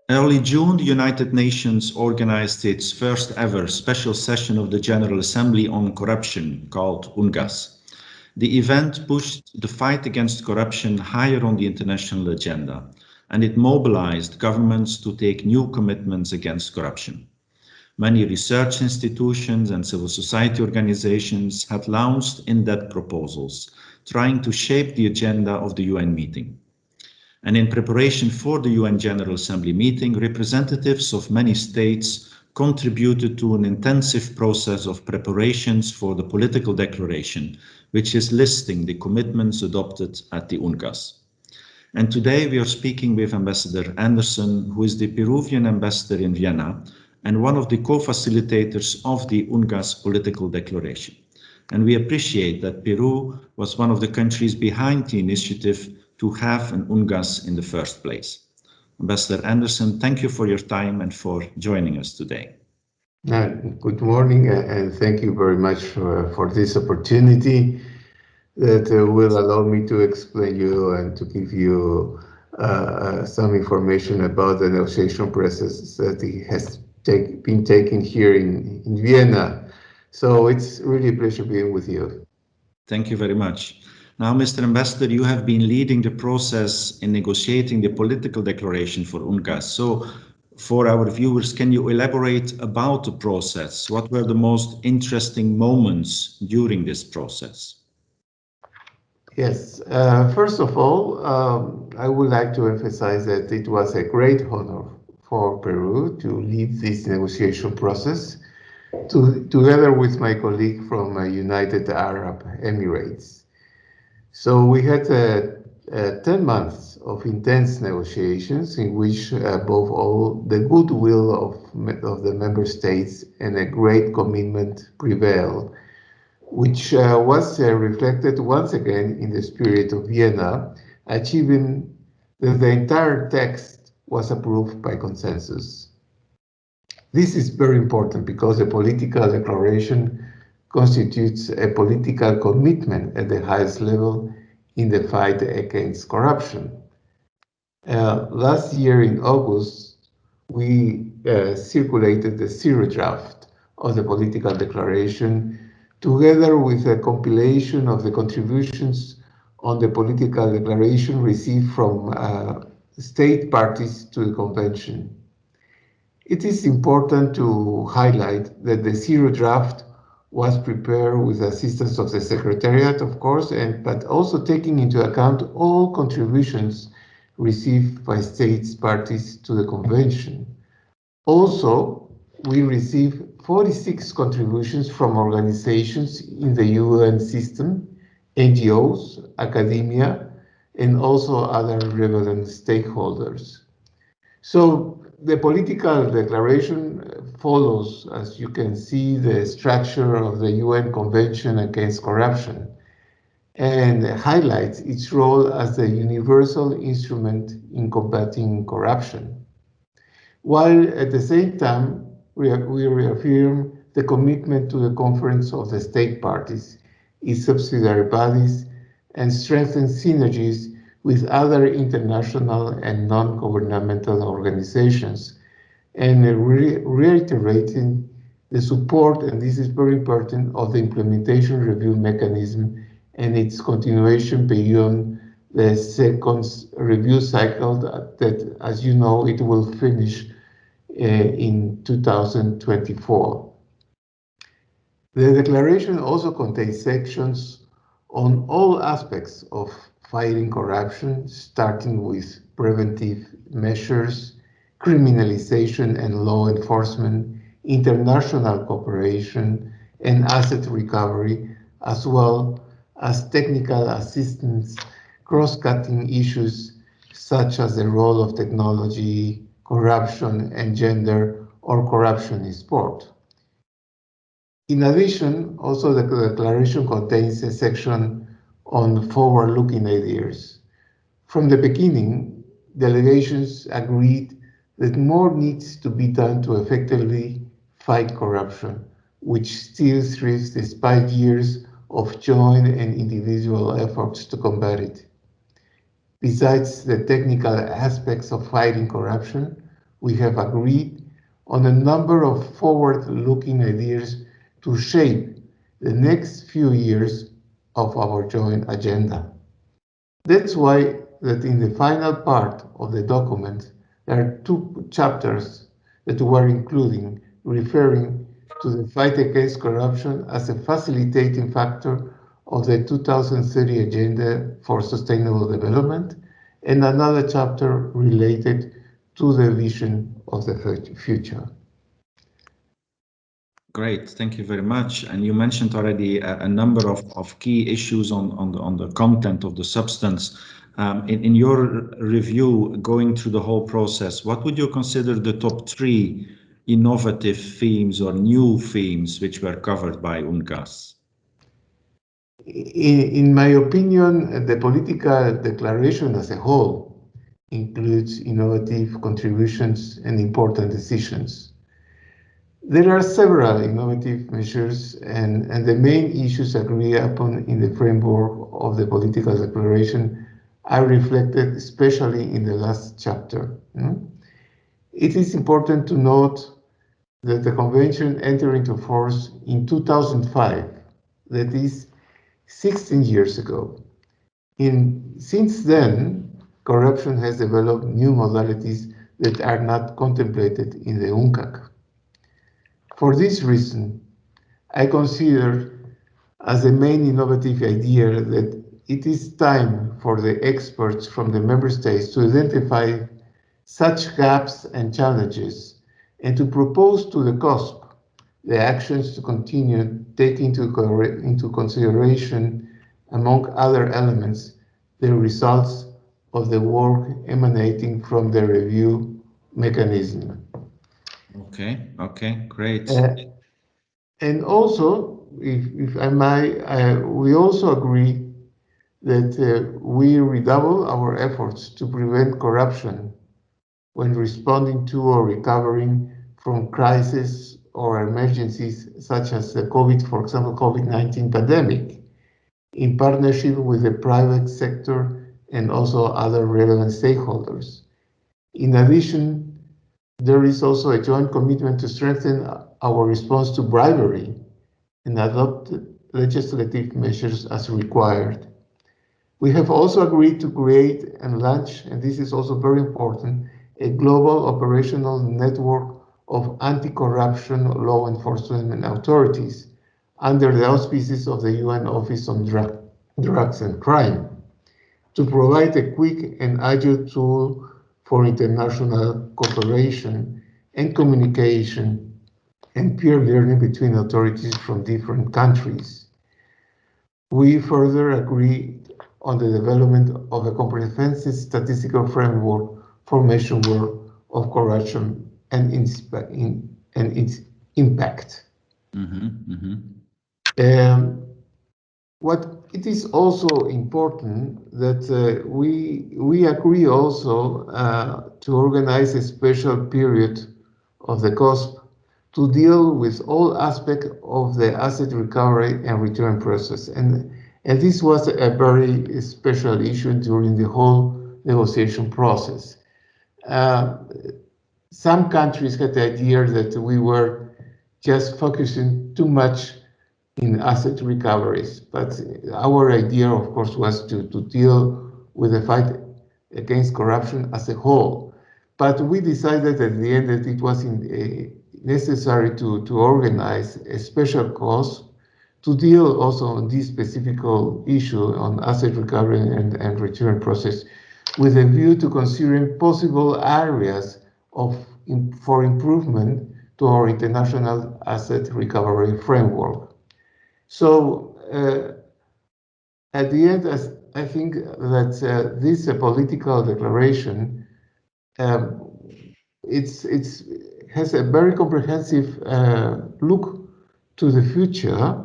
Early June, the United Nations organized its first ever special session of the General Assembly on corruption, called UNGASS. The event pushed the fight against corruption higher on the international agenda, and it mobilized governments to take new commitments against corruption. Many research institutions and civil society organizations had launched in-depth proposals, trying to shape the agenda of the UN meeting. And in preparation for the UN General Assembly meeting, representatives of many states contributed to an intensive process of preparations for the political declaration, which is listing the commitments adopted at the UNGASS. And today we are speaking with Ambassador Anderson, who is the Peruvian ambassador in Vienna and one of the co-facilitators of the UNGASS political declaration. And we appreciate that Peru was one of the countries behind the initiative to have an UNGASS in the first place. Ambassador Anderson, thank you for your time and for joining us today. Good morning, and thank you very much for this opportunity that will allow me to explain you and to give you some information about the negotiation process that has been taken here in Vienna. So it's really a pleasure being with you. Thank you very much. Now, Mr. Ambassador, you have been leading the process in negotiating the political declaration for UNGASS. So, for our viewers, can you elaborate about the process? What were the most interesting moments during this process? Yes, first of all, I would like to emphasize that it was a great honor for Peru to lead this negotiation process together with my colleague from United Arab Emirates. So we had 10 months of intense negotiations in which above all the goodwill of the member states and a great commitment prevailed, which was reflected once again in the spirit of Vienna, achieving that the entire text was approved by consensus. This is very important because a political declaration constitutes a political commitment at the highest level in the fight against corruption. Last year in August, we circulated the zero draft of the political declaration together with a compilation of the contributions on the political declaration received from state parties to the convention. It is important to highlight that the zero draft was prepared with the assistance of the Secretariat, of course, but also taking into account all contributions received by states parties to the convention. Also, we received 46 contributions from organizations in the UN system, NGOs, academia, and also other relevant stakeholders. So the political declaration follows, as you can see, the structure of the UN Convention Against Corruption and highlights its role as a universal instrument in combating corruption, while at the same time we reaffirm the commitment to the Conference of the State Parties, its subsidiary bodies, and strengthen synergies with other international and non-governmental organizations, and reiterating the support, and this is very important, of the implementation review mechanism and its continuation beyond the second review cycle that, as you know, it will finish in 2024. The declaration also contains sections on all aspects of fighting corruption, starting with preventive measures, criminalization and law enforcement, international cooperation, and asset recovery, as well as technical assistance, cross-cutting issues such as the role of technology, corruption and gender, or corruption in sport. In addition, also the declaration contains a section on forward-looking ideas. From the beginning, delegations agreed that more needs to be done to effectively fight corruption, which still thrives despite years of joint and individual efforts to combat it. Besides the technical aspects of fighting corruption, we have agreed on a number of forward-looking ideas to shape the next few years of our joint agenda. That's why that in the final part of the document, there are two chapters that we're including, referring to the fight against corruption as a facilitating factor of the 2030 Agenda for Sustainable Development, and another chapter related to the vision of the future. Great, thank you very much. And you mentioned already a number of key issues on the content of the substance. In your review, going through the whole process, what would you consider the top 3 innovative themes or new themes which were covered by UNGASS? In my opinion, the political declaration as a whole includes innovative contributions and important decisions. There are several innovative measures, and the main issues agreed upon in the framework of the political declaration are reflected especially in the last chapter. It is important to note that the convention entered into force in 2005, that is 16 years ago. Since then, corruption has developed new modalities that are not contemplated in the UNGAC. For this reason, I consider as the main innovative idea that it is time for the experts from the member states to identify such gaps and challenges and to propose to the COSP the actions to continue taking into consideration, among other elements, the results of the work emanating from the review mechanism. Okay, great. And also, if I might, we also agree that we redouble our efforts to prevent corruption when responding to or recovering from crises or emergencies such as the COVID-19 pandemic, in partnership with the private sector and also other relevant stakeholders. In addition, there is also a joint commitment to strengthen our response to bribery and adopt legislative measures as required. We have also agreed to create and launch, and this is also very important, a global operational network of anti-corruption law enforcement authorities under the auspices of the UN Office on Drugs and Crime to provide a quick and agile tool for international cooperation and communication and peer learning between authorities from different countries. We further agreed on the development of a comprehensive statistical framework for measurement of corruption and its impact. What it is also important that we agree also to organize a special period of the COSP to deal with all aspects of the asset recovery and return process. And this was a very special issue during the whole negotiation process. Some countries had the idea that we were just focusing too much in asset recoveries, but our idea, of course, was to deal with the fight against corruption as a whole. But we decided at the end that it was necessary to organize a special course to deal also on this specific issue on asset recovery and return process, with a view to considering possible areas for improvement to our international asset recovery framework. So at the end, I think that this political declaration has a very comprehensive look to the future,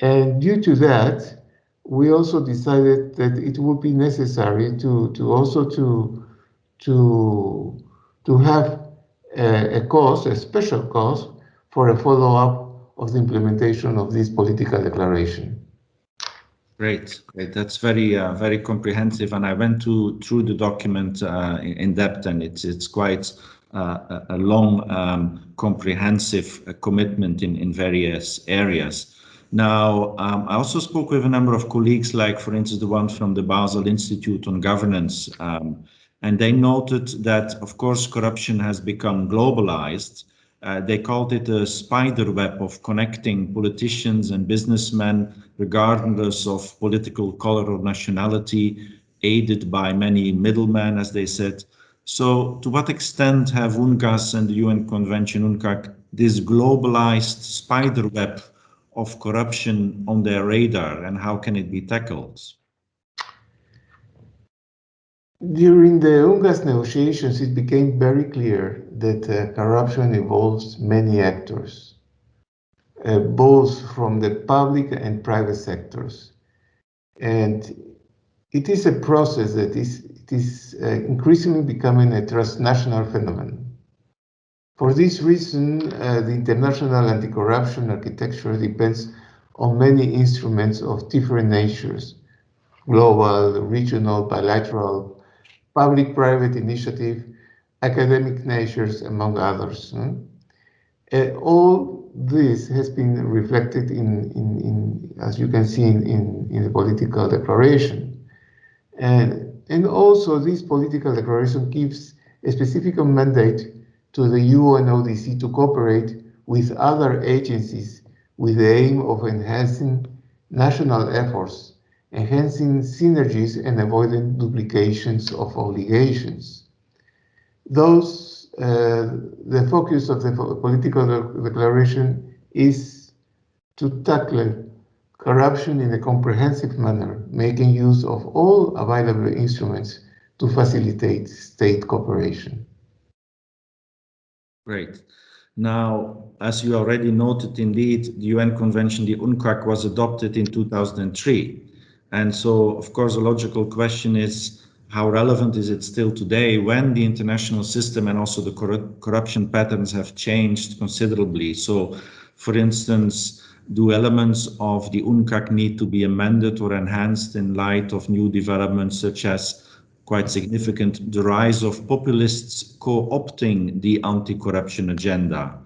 and due to that, we also decided that it would be necessary to have a special cost for a follow-up of the implementation of this political declaration. Great. That's very comprehensive, and I went through the document in depth, and it's quite a long, comprehensive commitment in various areas. Now, I also spoke with a number of colleagues, like, for instance, the one from the Basel Institute on Governance, and they noted that, of course, corruption has become globalized. They called it a spider web of connecting politicians and businessmen, regardless of political color or nationality, aided by many middlemen, as they said. So to what extent have UNGASS and the UN Convention, UNCAC, this globalized spider web of corruption on their radar, and how can it be tackled? During the UNGASS negotiations, it became very clear that corruption involves many actors, both from the public and private sectors. And it is a process that is increasingly becoming a transnational phenomenon. For this reason, the international anti-corruption architecture depends on many instruments of different natures: global, regional, bilateral, public-private initiative, academic natures, among others. All this has been reflected as you can see, in the political declaration. And also, this political declaration gives a specific mandate to the UNODC to cooperate with other agencies with the aim of enhancing national efforts, enhancing synergies, and avoiding duplications of obligations. Thus, the focus of the political declaration is to tackle corruption in a comprehensive manner, making use of all available instruments to facilitate state cooperation. Great. Now, as you already noted, indeed, the UN Convention, the UNCAC, was adopted in 2003. And so, of course, a logical question is, how relevant is it still today when the international system and also the corruption patterns have changed considerably? So, for instance, do elements of the UNCAC need to be amended or enhanced in light of new developments, such as, quite significant, the rise of populists co-opting the anti-corruption agenda,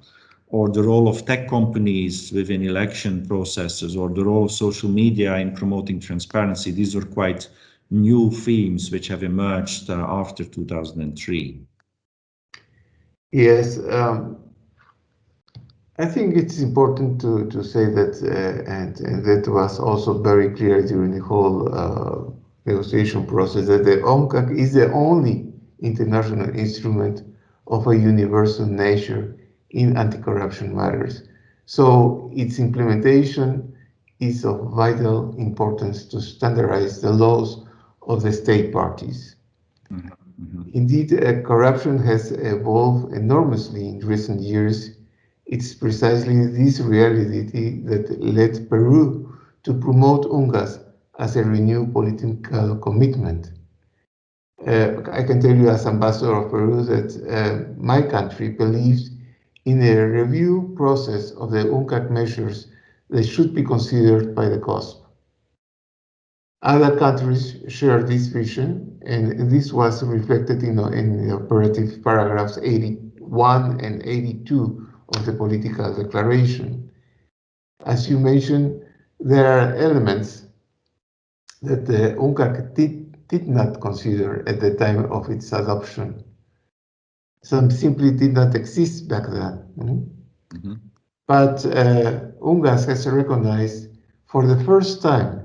or the role of tech companies within election processes, or the role of social media in promoting transparency? These are quite new themes which have emerged after 2003. Yes, I think it's important to say that, and that was also very clear during the whole negotiation process, that the UNCAC is the only international instrument of a universal nature in anti-corruption matters. So its implementation is of vital importance to standardize the laws of the state parties. Indeed, corruption has evolved enormously in recent years. It's precisely this reality that led Peru to promote UNGASS as a renewed political commitment. I can tell you, as ambassador of Peru, that my country believes in a review process of the UNCAC measures that should be considered by the COSP. Other countries share this vision, and this was reflected in the operative paragraphs 81 and 82 of the political declaration. As you mentioned, there are elements that the UNCAC did not consider at the time of its adoption. Some simply did not exist back then. But UNGASS has recognized for the first time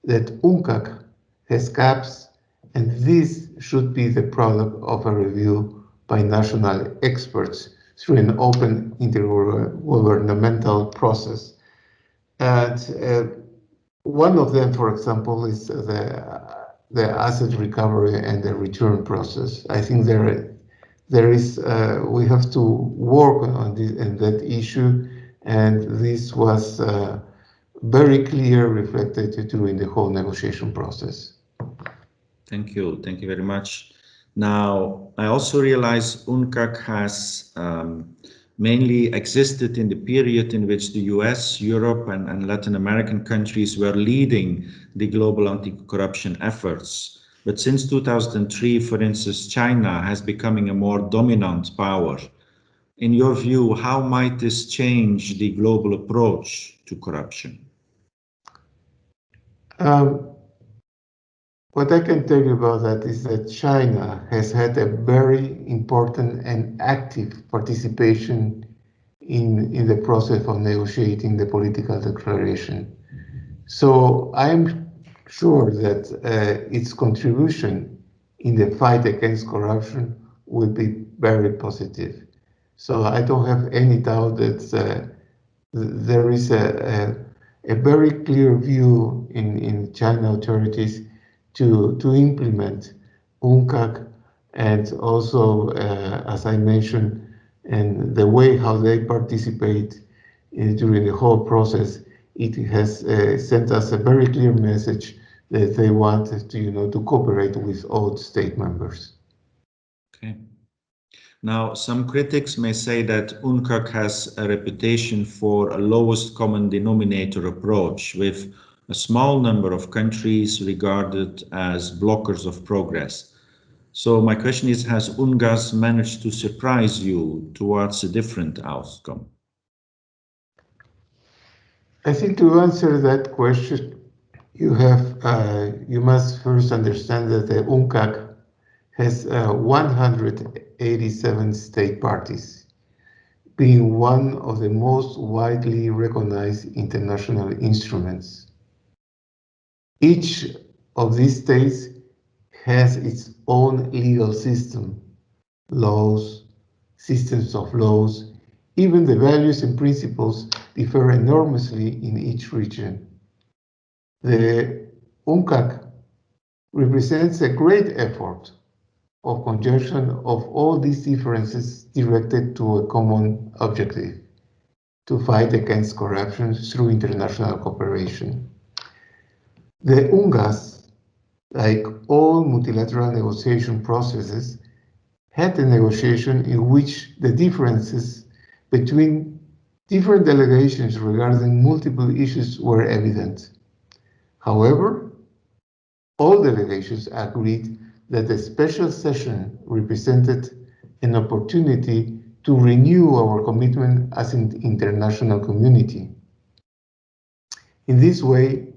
that UNCAC has gaps, and this should be the product of a review by national experts through an open intergovernmental process. And one of them, for example, is the asset recovery and the return process. I think there is we have to work on that issue, and this was very clear, reflected during the whole negotiation process. Thank you very much. Now, I also realize UNCAC has mainly existed in the period in which the US, Europe, and Latin American countries were leading the global anti-corruption efforts, But since 2003, for instance, China has becoming a more dominant power. In your view, how might this change the global approach to corruption? What I can tell you about that is that China has had a very important and active participation in the process of negotiating the political declaration. So I'm sure that its contribution in the fight against corruption will be very positive. So I don't have any doubt that there is a very clear view in China authorities to implement UNGAS, and also, as I mentioned, and the way how they participate during the whole process, it has sent us a very clear message that they want to cooperate with all state members. Okay. Now, some critics may say that UNCAC has a reputation for a lowest common denominator approach, with a small number of countries regarded as blockers of progress. So my question is, has UNGASS managed to surprise you towards a different outcome? I think to answer that question, you must first understand that the UNCAC has 187 state parties, being one of the most widely recognized international instruments. Each of these states has its own legal system, laws, systems of laws. Even the values and principles differ enormously in each region. The UNCAC represents a great effort of conjunction of all these differences directed to a common objective, to fight against corruption through international cooperation. The UNGASS, like all multilateral negotiation processes, had a negotiation in which the differences between different delegations regarding multiple issues were evident. However, all delegations agreed that the special session represented an opportunity to renew our commitment as an international community. In this way,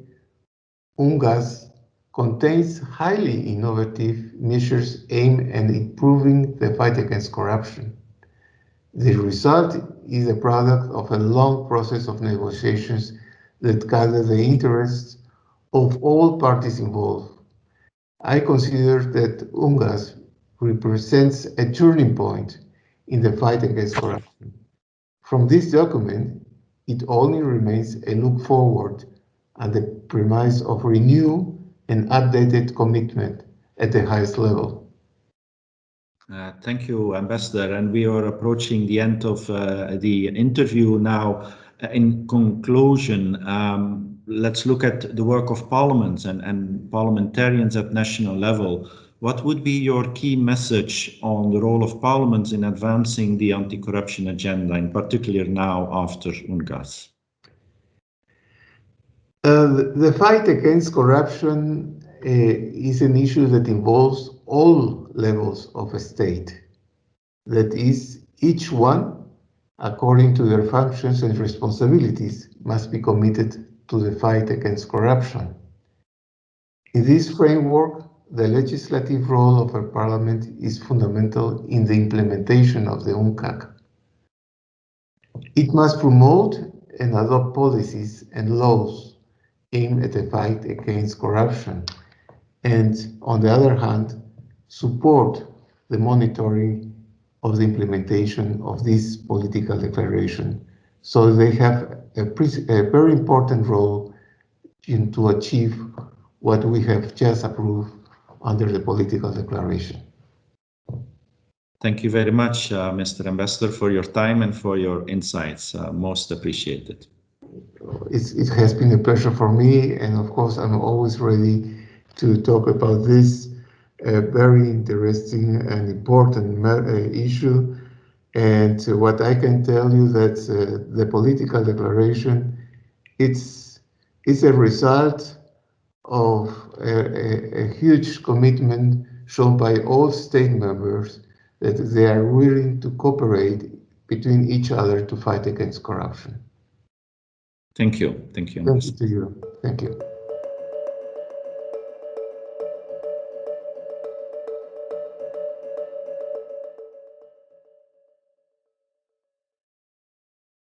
UNGASS contains highly innovative measures aimed at improving the fight against corruption. The result is a product of a long process of negotiations that gather the interests of all parties involved. I consider that UNGASS represents a turning point in the fight against corruption. From this document, it only remains a look forward and the premise of renewed and updated commitment at the highest level. Thank you, Ambassador. And we are approaching the end of the interview now. In conclusion, let's look at the work of parliaments and parliamentarians at national level. What would be your key message on the role of parliaments in advancing the anti-corruption agenda, in particular now after UNGASS? The fight against corruption is an issue that involves all levels of a state. That is, each one, according to their functions and responsibilities, must be committed to the fight against corruption. In this framework, the legislative role of a parliament is fundamental in the implementation of the UNCAC. It must promote and adopt policies and laws aimed at the fight against corruption, and on the other hand, support the monitoring of the implementation of this political declaration. So they have a very important role to achieve what we have just approved under the political declaration. Thank you very much, Mr. Ambassador, for your time and for your insights. Most appreciated. It has been a pleasure for me, and of course, I'm always ready to talk about this very interesting and important issue. And what I can tell you that the political declaration, it's a result of a huge commitment shown by all state members that they are willing to cooperate between each other to fight against corruption. Thank you. Thank you. Thank you to you. Thank you.